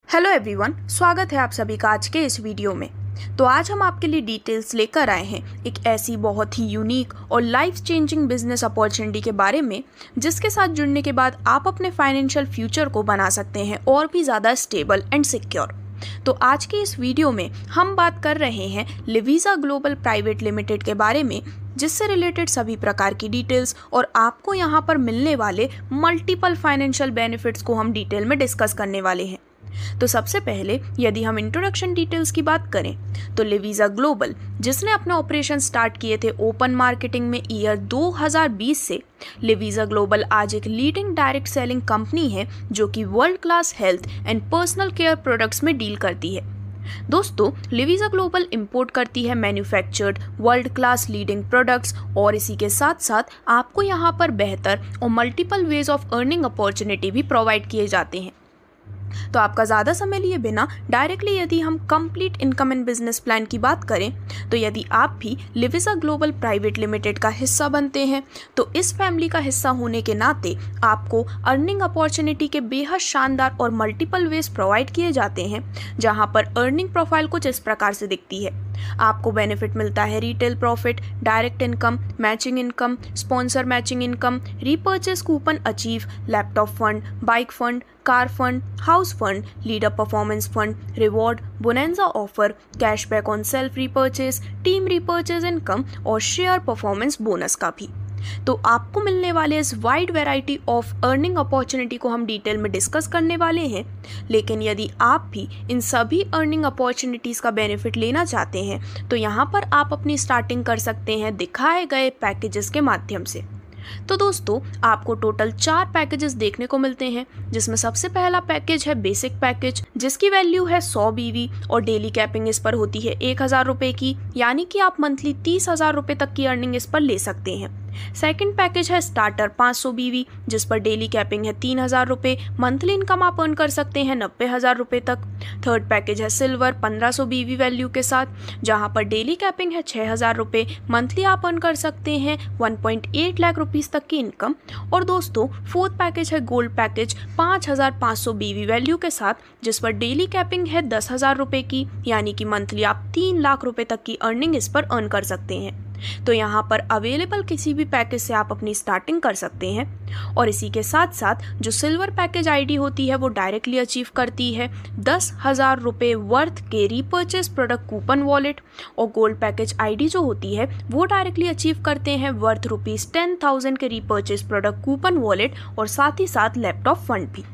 Hello everyone, स्वागत है आप सभी का आज के इस वीडियो में। तो आज हम आपके लिए डिटेल्स लेकर आए हैं एक ऐसी बहुत ही यूनिक और लाइफ चेंजिंग बिजनेस अपॉर्चुनिटी के बारे में जिसके साथ जुड़ने के बाद आप अपने फाइनेंशियल फ्यूचर को बना सकते हैं और भी ज़्यादा स्टेबल एंड सिक्योर। तो आज के इस वीडियो में हम बात कर रहे हैं लिविजा ग्लोबल प्राइवेट लिमिटेड के बारे में, जिससे रिलेटेड सभी प्रकार की डिटेल्स और आपको यहाँ पर मिलने वाले मल्टीपल फाइनेंशियल बेनिफिट्स को हम डिटेल में डिस्कस करने वाले हैं। तो सबसे पहले यदि हम इंट्रोडक्शन डिटेल्स की बात करें तो लिविजा ग्लोबल, जिसने अपने ऑपरेशन स्टार्ट किए थे ओपन मार्केटिंग में ईयर 2020 से, लिविजा ग्लोबल आज एक लीडिंग डायरेक्ट सेलिंग कंपनी है जो कि world class health and personal care products में डील करती है। दोस्तों, लिविजा ग्लोबल इंपोर्ट करती है manufactured world class leading products और इसी के साथ साथ आपको यहाँ पर बेहतर और multiple ways of earning opportunity भी प्रोवाइड किए जाते हैं। तो आपका ज़्यादा समय लिए बिना डायरेक्टली यदि हम complete income and business plan की बात करें तो यदि आप भी लिविजा ग्लोबल प्राइवेट लिमिटेड का हिस्सा बनते हैं तो इस फैमिली का हिस्सा होने के नाते आपको अर्निंग अपॉर्चुनिटी के बेहद शानदार और मल्टीपल वेज प्रोवाइड किए जाते हैं, जहां पर अर्निंग प्रोफाइल कुछ इस प्रकार से दिखती है। आपको बेनिफिट मिलता है retail profit, direct income, matching income, sponsor matching income, repurchase coupon achieve, laptop fund, bike fund, car fund, house fund, leader performance fund, reward, bonanza offer, cashback on self repurchase, team repurchase income और share performance bonus का भी। तो आपको मिलने वाले इस wide variety of earning opportunity को हम डिटेल में डिस्कस करने वाले हैं। लेकिन यदि आप भी इन सभी अर्निंग अपॉर्चुनिटीज़ का बेनिफिट लेना चाहते हैं तो यहाँ पर आप अपनी स्टार्टिंग कर सकते हैं दिखाए गए पैकेजेस के माध्यम से। तो दोस्तों, आपको टोटल 4 पैकेजेस देखने को मिलते हैं, जिसमें सबसे पहला पैकेज है बेसिक पैकेज, जिसकी वैल्यू है 100 बीवी और डेली कैपिंग इस पर होती है 1000 रुपये की, यानी कि आप मंथली 30,000 रुपये तक की अर्निंग इस पर ले सकते हैं। सेकंड पैकेज है स्टार्टर 500 बीवी, जिस पर डेली कैपिंग है 3000 रुपये, मंथली इनकम आप अर्न कर सकते हैं 90,000 रुपये तक। थर्ड पैकेज है सिल्वर 1500 बीवी वैल्यू के साथ, जहां पर डेली कैपिंग है 6000 रुपये, मंथली आप अर्न कर सकते हैं 1.8 लाख रुपीस तक की इनकम। और दोस्तों, फोर्थ पैकेज है गोल्ड पैकेज 5500 बीवी वैल्यू के साथ, जिस पर डेली कैपिंग है 10,000 रुपये की, यानी कि मंथली आप 3 लाख रुपये तक की अर्निंग इस पर अर्न कर सकते हैं। तो यहाँ पर अवेलेबल किसी भी पैकेज से आप अपनी स्टार्टिंग कर सकते हैं। और इसी के साथ साथ जो सिल्वर पैकेज आईडी होती है वो डायरेक्टली अचीव करती है 10,000 रुपये वर्थ के रीपर्चेस प्रोडक्ट कूपन वॉलेट, और गोल्ड पैकेज आईडी जो होती है वो डायरेक्टली अचीव करते हैं वर्थ ₹10,000 के रीपर्चेस प्रोडक्ट कूपन वॉलेट और साथ ही साथ लैपटॉप फंड भी।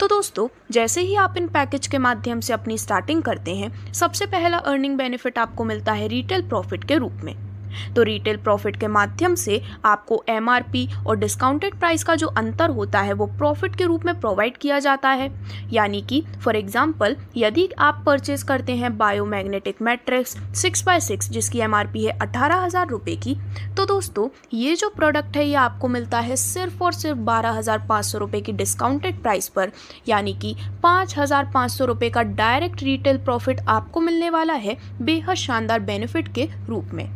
तो दोस्तों, जैसे ही आप इन पैकेज के माध्यम से अपनी स्टार्टिंग करते हैं, सबसे पहला अर्निंग बेनिफिट आपको मिलता है रिटेल प्रॉफिट के रूप में। तो रिटेल प्रॉफिट के माध्यम से आपको एमआरपी और डिस्काउंटेड प्राइस का जो अंतर होता है वो प्रॉफिट के रूप में प्रोवाइड किया जाता है। यानी कि फॉर एग्जांपल, यदि आप परचेज करते हैं बायोमैग्नेटिक मैट्रिक्स 6x6 जिसकी एमआरपी है 18,000 रुपये की, तो दोस्तों ये जो प्रोडक्ट है ये आपको मिलता है सिर्फ और सिर्फ 12,500 रुपये की डिस्काउंटेड प्राइस पर, यानी कि 5,500 रुपये का डायरेक्ट रिटेल प्रॉफिट आपको मिलने वाला है बेहद शानदार बेनिफिट के रूप में।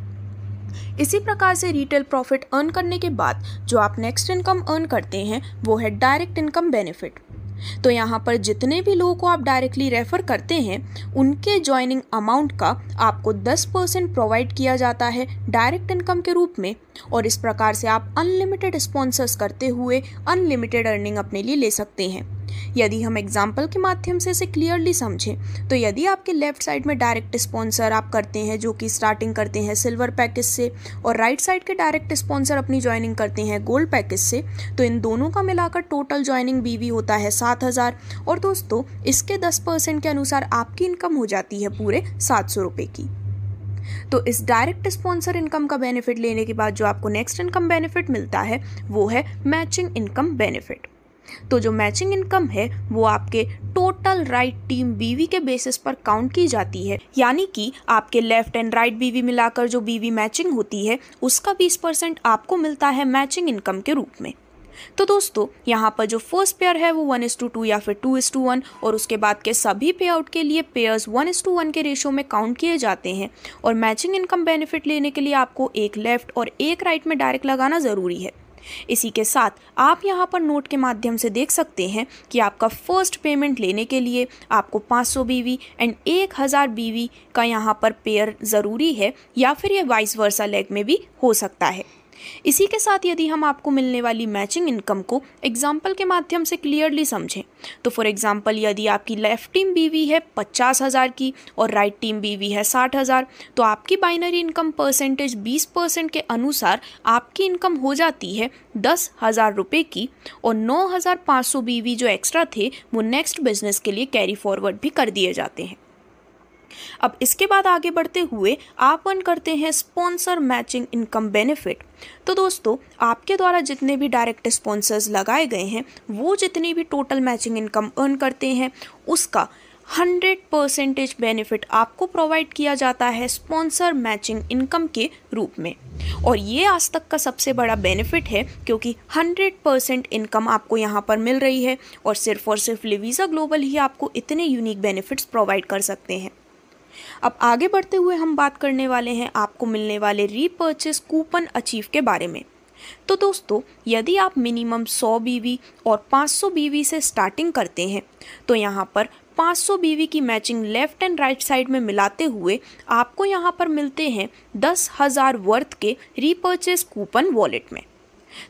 इसी प्रकार से रिटेल प्रॉफिट अर्न करने के बाद जो आप नेक्स्ट इनकम अर्न करते हैं वो है डायरेक्ट इनकम बेनिफिट। तो यहाँ पर जितने भी लोगों को आप डायरेक्टली रेफर करते हैं उनके ज्वाइनिंग अमाउंट का आपको 10% प्रोवाइड किया जाता है डायरेक्ट इनकम के रूप में, और इस प्रकार से आप अनलिमिटेड स्पॉन्सर्स करते हुए अनलिमिटेड अर्निंग अपने लिए ले सकते हैं। यदि हम एग्जाम्पल के माध्यम से इसे क्लियरली समझें तो यदि आपके लेफ्ट साइड में डायरेक्ट स्पॉन्सर आप करते हैं जो कि स्टार्टिंग करते हैं सिल्वर पैकेज से, और राइट साइड के डायरेक्ट स्पॉन्सर अपनी ज्वाइनिंग करते हैं गोल्ड पैकेज से, तो इन दोनों का मिलाकर टोटल ज्वाइनिंग बीवी होता है 7,000। और दोस्तों, इसके 10% के अनुसार आपकी इनकम हो जाती है पूरे 700 रुपये की। तो इस डायरेक्ट स्पॉन्सर इनकम का बेनिफिट लेने के बाद जो आपको नेक्स्ट इनकम बेनिफिट मिलता है वो है मैचिंग इनकम बेनिफिट। तो जो मैचिंग इनकम है वो आपके टोटल राइट टीम बीवी के बेसिस पर काउंट की जाती है, यानी कि आपके लेफ्ट एंड राइट बीवी मिलाकर जो बीवी मैचिंग होती है उसका 20% आपको मिलता है मैचिंग इनकम के रूप में। तो दोस्तों, यहाँ पर जो फर्स्ट पेयर है वो 1:2 या फिर 2:1, और उसके बाद के सभी पे आउट के लिए पेयर्स 1:1 के रेशो में काउंट किए जाते हैं। और मैचिंग इनकम बेनिफिट लेने के लिए आपको एक लेफ्ट और एक राइट में डायरेक्ट लगाना ज़रूरी है। इसी के साथ आप यहाँ पर नोट के माध्यम से देख सकते हैं कि आपका फर्स्ट पेमेंट लेने के लिए आपको 500 BV एंड 1000 BV का यहाँ पर पेयर ज़रूरी है, या फिर ये वाइस वर्सा लेग में भी हो सकता है। इसी के साथ यदि हम आपको मिलने वाली मैचिंग इनकम को एग्जाम्पल के माध्यम से क्लियरली समझें, तो फॉर एग्जाम्पल यदि आपकी लेफ्ट टीम BV है 50,000 की और राइट टीम BV है 60,000, तो आपकी बाइनरी इनकम परसेंटेज 20% के अनुसार आपकी इनकम हो जाती है 10,000 रुपये की, और 9,500 BV जो एक्स्ट्रा थे वो नेक्स्ट बिजनेस के लिए कैरी फॉरवर्ड भी कर दिए जाते हैं। अब इसके बाद आगे बढ़ते हुए आप अर्न करते हैं स्पॉन्सर मैचिंग इनकम बेनिफिट। तो दोस्तों, आपके द्वारा जितने भी डायरेक्ट स्पॉन्सर्स लगाए गए हैं वो जितनी भी टोटल मैचिंग इनकम अर्न करते हैं उसका 100% बेनिफिट आपको प्रोवाइड किया जाता है स्पॉन्सर मैचिंग इनकम के रूप में। और ये आज तक का सबसे बड़ा बेनिफिट है, क्योंकि 100% इनकम आपको यहाँ पर मिल रही है और सिर्फ लिविजा ग्लोबल ही आपको इतने यूनिक बेनिफिट्स प्रोवाइड कर सकते हैं। अब आगे बढ़ते हुए हम बात करने वाले हैं आपको मिलने वाले रीपर्चेस कूपन अचीव के बारे में। तो दोस्तों, यदि आप मिनिमम 100 BV और 500 BV से स्टार्टिंग करते हैं तो यहाँ पर 500 BV की matching left and right side में मिलाते हुए आपको यहाँ पर मिलते हैं 10,000 वर्थ के रीपर्चेस कूपन वॉलेट में।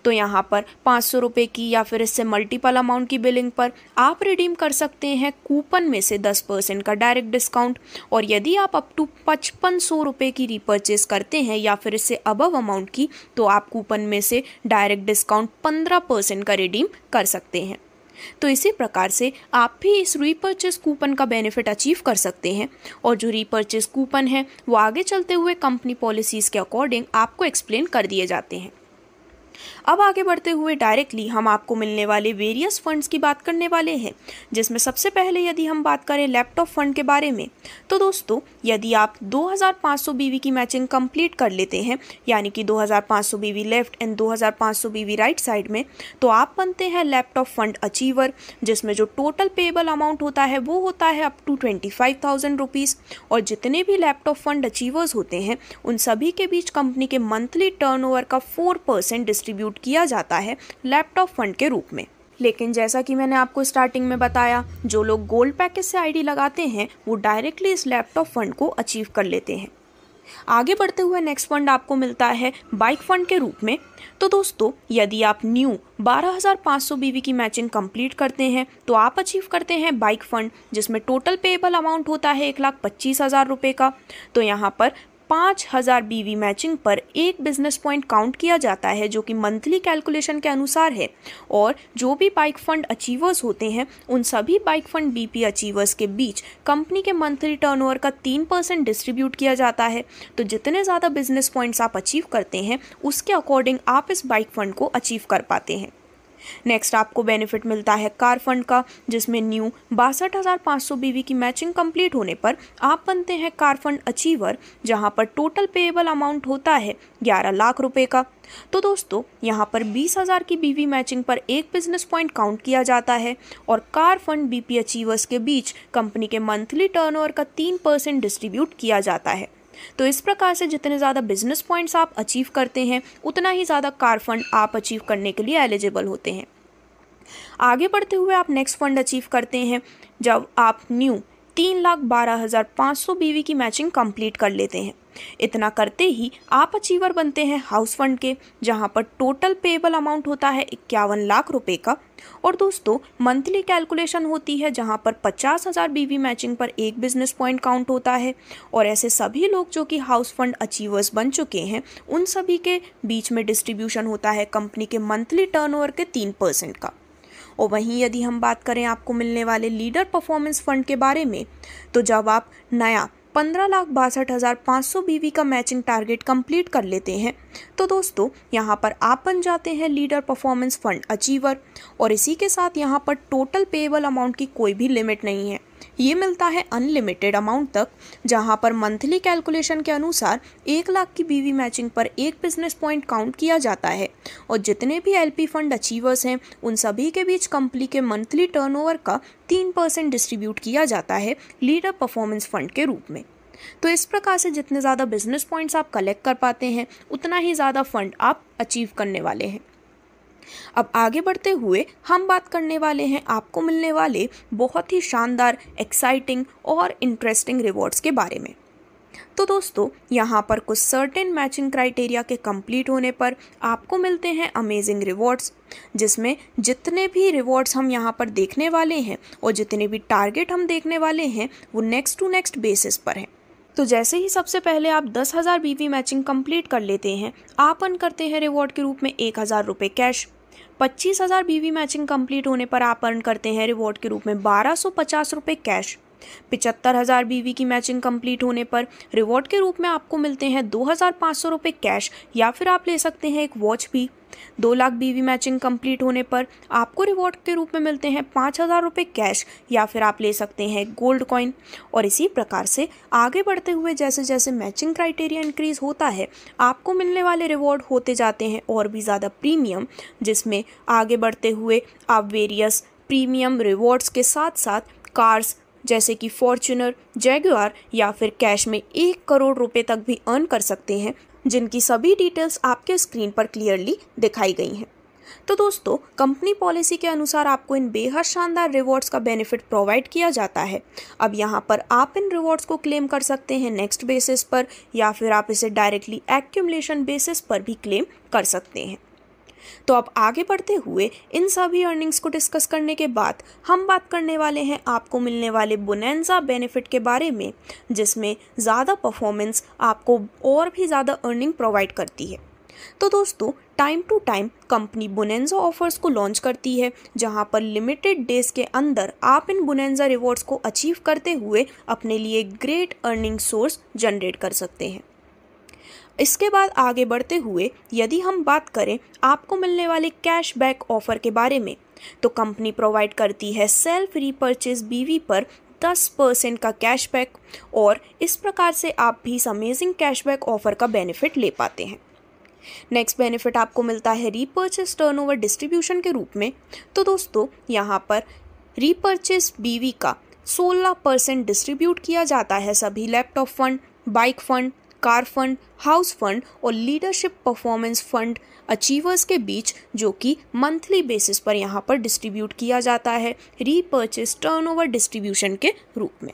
तो यहाँ पर 500 रुपये की या फिर इससे मल्टीपल अमाउंट की बिलिंग पर आप रिडीम कर सकते हैं कूपन में से 10% का डायरेक्ट डिस्काउंट, और यदि आप अप टू 5500 रुपये की रीपर्चेस करते हैं या फिर इससे अबव अमाउंट की, तो आप कूपन में से डायरेक्ट डिस्काउंट 15% का रिडीम कर सकते हैं। तो इसी प्रकार से आप भी इस रीपर्चेस कूपन का बेनिफिट अचीव कर सकते हैं, और जो रीपर्चेस कूपन है वो आगे चलते हुए कंपनी पॉलिसीज़ के अकॉर्डिंग आपको एक्सप्लेन कर दिए जाते हैं। अब आगे बढ़ते हुए डायरेक्टली हम आपको मिलने वाले वेरियस फंड्स की बात करने वाले हैं, जिसमें सबसे पहले यदि हम बात करें लैपटॉप फंड के बारे में, तो दोस्तों यदि आप 2500 BV की मैचिंग कंप्लीट कर लेते हैं, यानी कि 2500 BV left and 2500 BV right side में, तो आप बनते हैं लैपटॉप फंड अचीवर, जिसमें जो टोटल पेएबल अमाउंट होता है वो होता है अप टू 25,000 रुपीज़। और जितने भी लैपटॉप फंड अचीवर्स होते हैं उन सभी के बीच कंपनी के मंथली टर्नओवर का 4% डिस्ट्रीब्यूट किया जाता है लैपटॉप फंड के रूप में। लेकिन जैसा कि मैंने आपको स्टार्टिंग में बताया, जो लोग गोल्ड पैकेज से आईडी लगाते हैं वो डायरेक्टली इस लैपटॉप फंड को अचीव कर लेते हैं। आगे बढ़ते हुए नेक्स्ट फंड आपको मिलता है बाइक फंड के रूप में। तो दोस्तों, यदि आप न्यू 12,500 BV की मैचिंग कंप्लीट करते हैं तो आप अचीव करते हैं बाइक फंड, जिसमें टोटल पेएबल अमाउंट होता है 1,25,000 रुपये का। तो यहाँ पर 5,000 BV मैचिंग पर एक बिजनेस पॉइंट काउंट किया जाता है, जो कि मंथली कैलकुलेशन के अनुसार है। और जो भी बाइक फंड अचीवर्स होते हैं उन सभी बाइक फंड BP अचीवर्स के बीच कंपनी के मंथली टर्नओवर का 3% डिस्ट्रीब्यूट किया जाता है। तो जितने ज़्यादा बिजनेस पॉइंट्स आप अचीव करते हैं उसके अकॉर्डिंग आप इस बाइक फंड को अचीव कर पाते हैं। नेक्स्ट आपको बेनिफिट मिलता है कार फंड का, जिसमें न्यू 62,500 BV की मैचिंग कंप्लीट होने पर आप बनते हैं कार फंड अचीवर, जहां पर टोटल पेएबल अमाउंट होता है 11 लाख रुपए का। तो दोस्तों, यहां पर 20,000 की BV मैचिंग पर एक बिजनेस पॉइंट काउंट किया जाता है और कार फंड BP अचीवर्स के बीच कंपनी के मंथली टर्नओवर का 3% डिस्ट्रीब्यूट किया जाता है। तो इस प्रकार से जितने ज़्यादा बिजनेस पॉइंट्स आप अचीव करते हैं उतना ही ज़्यादा कार फंड आप अचीव करने के लिए एलिजिबल होते हैं। आगे बढ़ते हुए आप नेक्स्ट फंड अचीव करते हैं जब आप न्यू 3,12,500 BV की मैचिंग कंप्लीट कर लेते हैं। इतना करते ही आप अचीवर बनते हैं हाउस फंड के, जहां पर टोटल पेएबल अमाउंट होता है 51 लाख रुपए का। और दोस्तों, मंथली कैलकुलेशन होती है जहां पर 50,000 BV मैचिंग पर एक बिजनेस पॉइंट काउंट होता है। और ऐसे सभी लोग जो कि हाउस फंड अचीवर्स बन चुके हैं उन सभी के बीच में डिस्ट्रीब्यूशन होता है कंपनी के मंथली टर्नओवर के 3% का। और वहीं यदि हम बात करें आपको मिलने वाले लीडर परफॉर्मेंस फंड के बारे में, तो जब आप नया 15,62,500 BV का मैचिंग टारगेट कंप्लीट कर लेते हैं तो दोस्तों यहाँ पर आप बन जाते हैं लीडर परफॉर्मेंस फंड अचीवर। और इसी के साथ यहाँ पर टोटल पेएबल अमाउंट की कोई भी लिमिट नहीं है, ये मिलता है अनलिमिटेड अमाउंट तक, जहाँ पर मंथली कैलकुलेशन के अनुसार 1 लाख की BV मैचिंग पर एक बिजनेस पॉइंट काउंट किया जाता है। और जितने भी LP फंड अचीवर्स हैं उन सभी के बीच कंपनी के मंथली टर्नओवर का 3% डिस्ट्रीब्यूट किया जाता है लीडर परफॉर्मेंस फंड के रूप में। तो इस प्रकार से जितने ज़्यादा बिजनेस पॉइंट्स आप कलेक्ट कर पाते हैं उतना ही ज़्यादा फंड आप अचीव करने वाले हैं। अब आगे बढ़ते हुए हम बात करने वाले हैं आपको मिलने वाले बहुत ही शानदार, एक्साइटिंग और इंटरेस्टिंग रिवॉर्ड्स के बारे में। तो दोस्तों, यहाँ पर कुछ सर्टेन मैचिंग क्राइटेरिया के कंप्लीट होने पर आपको मिलते हैं अमेजिंग रिवॉर्ड्स, जिसमें जितने भी रिवॉर्ड्स हम यहाँ पर देखने वाले हैं और जितने भी टारगेट हम देखने वाले हैं वो नेक्स्ट टू नेक्स्ट बेसिस पर हैं। तो जैसे ही सबसे पहले आप 10,000 BV मैचिंग कंप्लीट कर लेते हैं, आप अर्न करते हैं रिवॉर्ड के रूप में 1,000 रुपये कैश। 25,000 BV मैचिंग कंप्लीट होने पर आप अर्न करते हैं रिवॉर्ड के रूप में 1,250 रुपये कैश। 75,000 BV की मैचिंग कंप्लीट होने पर रिवॉर्ड के रूप में आपको मिलते हैं 2,500 रुपये कैश, या फिर आप ले सकते हैं एक वॉच भी। 2 लाख BV मैचिंग कंप्लीट होने पर आपको रिवॉर्ड के रूप में मिलते हैं 5,000 रुपये कैश, या फिर आप ले सकते हैं गोल्ड कॉइन। और इसी प्रकार से आगे बढ़ते हुए जैसे जैसे मैचिंग क्राइटेरिया इंक्रीज होता है, आपको मिलने वाले रिवॉर्ड होते जाते हैं और भी ज़्यादा प्रीमियम, जिसमें आगे बढ़ते हुए आप वेरियस प्रीमियम रिवॉर्ड्स के साथ साथ कार्स जैसे कि फॉर्च्यूनर, जैगुआर या फिर कैश में 1 करोड़ रुपए तक भी अर्न कर सकते हैं, जिनकी सभी डिटेल्स आपके स्क्रीन पर क्लियरली दिखाई गई हैं। तो दोस्तों, कंपनी पॉलिसी के अनुसार आपको इन बेहद शानदार रिवॉर्ड्स का बेनिफिट प्रोवाइड किया जाता है। अब यहाँ पर आप इन रिवॉर्ड्स को क्लेम कर सकते हैं नेक्स्ट बेसिस पर, या फिर आप इसे डायरेक्टली एक्यूमुलेशन बेसिस पर भी क्लेम कर सकते हैं। तो अब आगे बढ़ते हुए इन सभी अर्निंग्स को डिस्कस करने के बाद हम बात करने वाले हैं आपको मिलने वाले बोनेंजा बेनिफिट के बारे में, जिसमें ज़्यादा परफॉर्मेंस आपको और भी ज़्यादा अर्निंग प्रोवाइड करती है। तो दोस्तों, time to time company bonanza offers को लॉन्च करती है, जहां पर लिमिटेड डेज के अंदर आप इन बोनेंजा रिवॉर्ड्स को अचीव करते हुए अपने लिए ग्रेट अर्निंग सोर्स जनरेट कर सकते हैं। इसके बाद आगे बढ़ते हुए यदि हम बात करें आपको मिलने वाले कैशबैक ऑफर के बारे में, तो कंपनी प्रोवाइड करती है सेल्फ रीपर्चेज BV पर 10% का कैशबैक, और इस प्रकार से आप भी इस अमेजिंग कैशबैक ऑफर का बेनिफिट ले पाते हैं। नेक्स्ट बेनिफिट आपको मिलता है रीपर्चेज टर्नओवर डिस्ट्रीब्यूशन के रूप में। तो दोस्तों, यहाँ पर रीपर्चेज BV का 16% डिस्ट्रीब्यूट किया जाता है सभी laptop fund, bike fund, car fund, house fund और लीडरशिप परफॉर्मेंस फंड अचीवर्स के बीच, जो कि मंथली बेसिस पर यहाँ पर डिस्ट्रीब्यूट किया जाता है रीपर्चेज टर्नओवर डिस्ट्रीब्यूशन के रूप में।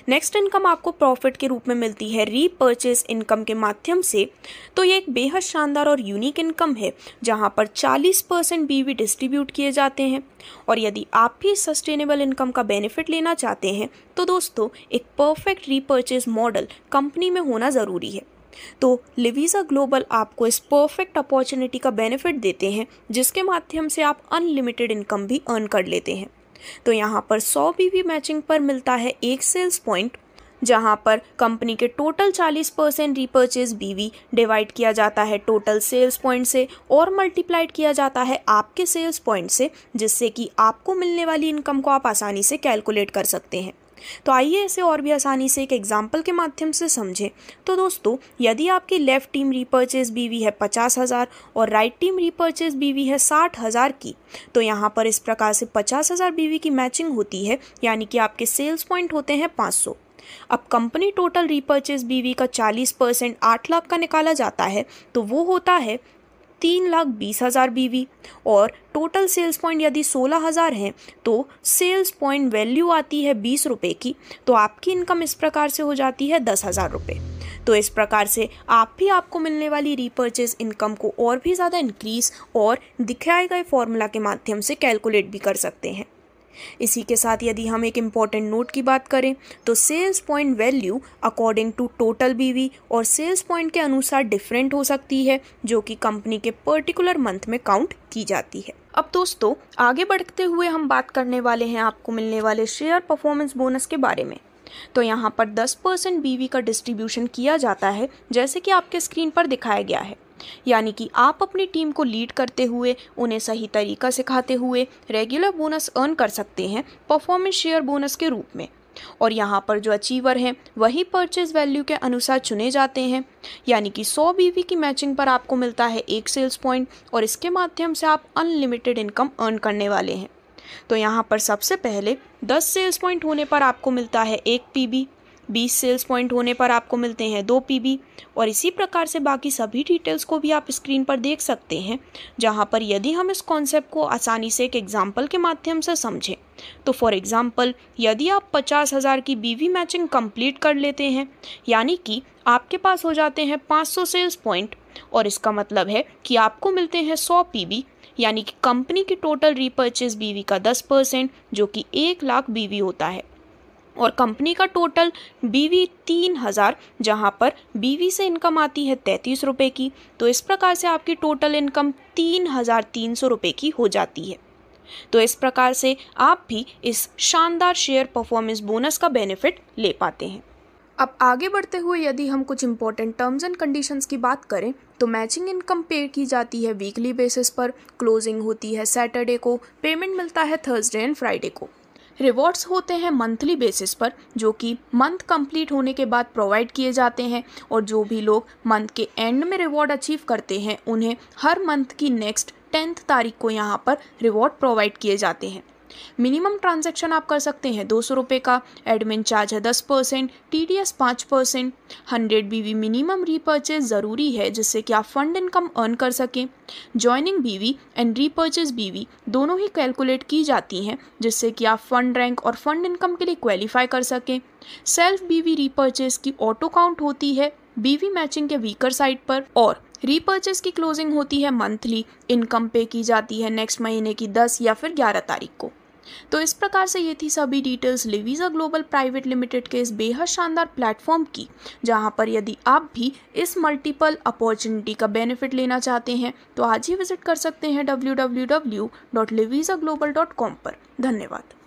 नेक्स्ट इनकम आपको प्रॉफिट के रूप में मिलती है रीपर्चेज इनकम के माध्यम से। तो ये एक बेहद शानदार और यूनिक इनकम है, जहां पर 40% BV डिस्ट्रीब्यूट किए जाते हैं। और यदि आप भी सस्टेनेबल इनकम का बेनिफिट लेना चाहते हैं, तो दोस्तों एक परफेक्ट रीपर्चेज मॉडल कंपनी में होना ज़रूरी है। तो लिविजा ग्लोबल आपको इस परफेक्ट अपॉर्चुनिटी का बेनिफिट देते हैं, जिसके माध्यम से आप अनलिमिटेड इनकम भी अर्न कर लेते हैं। तो यहाँ पर 100 BV मैचिंग पर मिलता है 1 सेल्स पॉइंट, जहाँ पर कंपनी के टोटल 40% रीपर्चेज BV डिवाइड किया जाता है टोटल सेल्स पॉइंट से और मल्टीप्लाइड किया जाता है आपके सेल्स पॉइंट से, जिससे कि आपको मिलने वाली इनकम को आप आसानी से कैलकुलेट कर सकते हैं। तो आइए इसे और भी आसानी से एक एग्जाम्पल के माध्यम से समझें। तो दोस्तों, यदि आपकी लेफ्ट टीम रीपर्चेज BV है 50,000 और राइट टीम रीपर्चेज BV है 60,000 की, तो यहाँ पर इस प्रकार से 50,000 BV की मैचिंग होती है, यानी कि आपके सेल्स पॉइंट होते हैं 500। अब कंपनी टोटल रीपर्चेज BV का 40% 8 लाख का निकाला जाता है, तो वो होता है 3,20,000 BV, और टोटल सेल्स पॉइंट यदि 16,000 हैं तो सेल्स पॉइंट वैल्यू आती है 20 रुपये की, तो आपकी इनकम इस प्रकार से हो जाती है 10,000 रुपये। तो इस प्रकार से आप भी आपको मिलने वाली रीपर्चेज इनकम को और भी ज़्यादा इंक्रीज और दिखाए गए फॉर्मूला के माध्यम से कैलकुलेट भी कर सकते हैं। इसी के साथ यदि हम एक इम्पॉर्टेंट नोट की बात करें, तो sales point value according to total BV और सेल्स पॉइंट के अनुसार डिफरेंट हो सकती है, जो कि कंपनी के पर्टिकुलर मंथ में काउंट की जाती है। अब दोस्तों, आगे बढ़ते हुए हम बात करने वाले हैं आपको मिलने वाले शेयर परफॉर्मेंस बोनस के बारे में। तो यहाँ पर 10% BV का डिस्ट्रीब्यूशन किया जाता है, जैसे कि आपके स्क्रीन पर दिखाया गया है। यानी कि आप अपनी टीम को लीड करते हुए, उन्हें सही तरीका सिखाते हुए रेगुलर बोनस अर्न कर सकते हैं परफॉर्मेंस शेयर बोनस के रूप में। और यहाँ पर जो अचीवर हैं वही परचेज वैल्यू के अनुसार चुने जाते हैं, यानी कि 100 BV की मैचिंग पर आपको मिलता है 1 सेल्स पॉइंट, और इसके माध्यम से आप अनलिमिटेड इनकम अर्न करने वाले हैं। तो यहाँ पर सबसे पहले 10 सेल्स पॉइंट होने पर आपको मिलता है 1 PB, 20 सेल्स पॉइंट होने पर आपको मिलते हैं 2 पीबी। और इसी प्रकार से बाकी सभी डिटेल्स को भी आप स्क्रीन पर देख सकते हैं, जहां पर यदि हम इस कॉन्सेप्ट को आसानी से एक एग्जाम्पल के माध्यम से समझें तो फॉर एग्जाम्पल यदि आप 50,000 की बीवी मैचिंग कंप्लीट कर लेते हैं, यानी कि आपके पास हो जाते हैं 500 सेल्स पॉइंट, और इसका मतलब है कि आपको मिलते हैं 100 पीबी, यानी कि कंपनी की टोटल रीपर्चेज बीवी का 10% जो कि 1 लाख बीवी होता है, और कंपनी का टोटल बीवी 3,000, जहां पर बीवी से इनकम आती है 33 रुपये की। तो इस प्रकार से आपकी टोटल इनकम 3,300 रुपये की हो जाती है। तो इस प्रकार से आप भी इस शानदार शेयर परफॉर्मेंस बोनस का बेनिफिट ले पाते हैं। अब आगे बढ़ते हुए यदि हम कुछ इंपॉर्टेंट टर्म्स एंड कंडीशंस की बात करें तो मैचिंग इनकम पे की जाती है वीकली बेसिस पर, क्लोजिंग होती है सैटरडे को, पेमेंट मिलता है थर्सडे एंड फ्राइडे को। रिवॉर्ड्स होते हैं मंथली बेसिस पर, जो कि मंथ कंप्लीट होने के बाद प्रोवाइड किए जाते हैं, और जो भी लोग मंथ के एंड में रिवॉर्ड अचीव करते हैं उन्हें हर मंथ की नेक्स्ट 10th तारीख को यहाँ पर रिवॉर्ड प्रोवाइड किए जाते हैं। मिनिमम ट्रांजैक्शन आप कर सकते हैं 200 रुपये का, एडमिन चार्ज है 10%, TDS 5%, 100 बीवी मिनिमम रीपर्चेज ज़रूरी है जिससे कि आप फंड इनकम अर्न कर सकें। जॉइनिंग बीवी एंड रीपर्चेज बीवी दोनों ही कैलकुलेट की जाती हैं जिससे कि आप फंड रैंक और फंड इनकम के लिए क्वालिफाई कर सकें। सेल्फ बीवी रीपर्चेज की ऑटो काउंट होती है बीवी मैचिंग के वीकर साइड पर, और रीपर्चेज की क्लोजिंग होती है मंथली, इनकम पे की जाती है नेक्स्ट महीने की 10 या फिर 11 तारीख को। तो इस प्रकार से ये थी सभी डिटेल्स लिवीज़ा ग्लोबल प्राइवेट लिमिटेड के इस बेहद शानदार प्लेटफॉर्म की, जहां पर यदि आप भी इस मल्टीपल अपॉर्चुनिटी का बेनिफिट लेना चाहते हैं तो आज ही विजिट कर सकते हैं www.livizaglobal.com पर। धन्यवाद।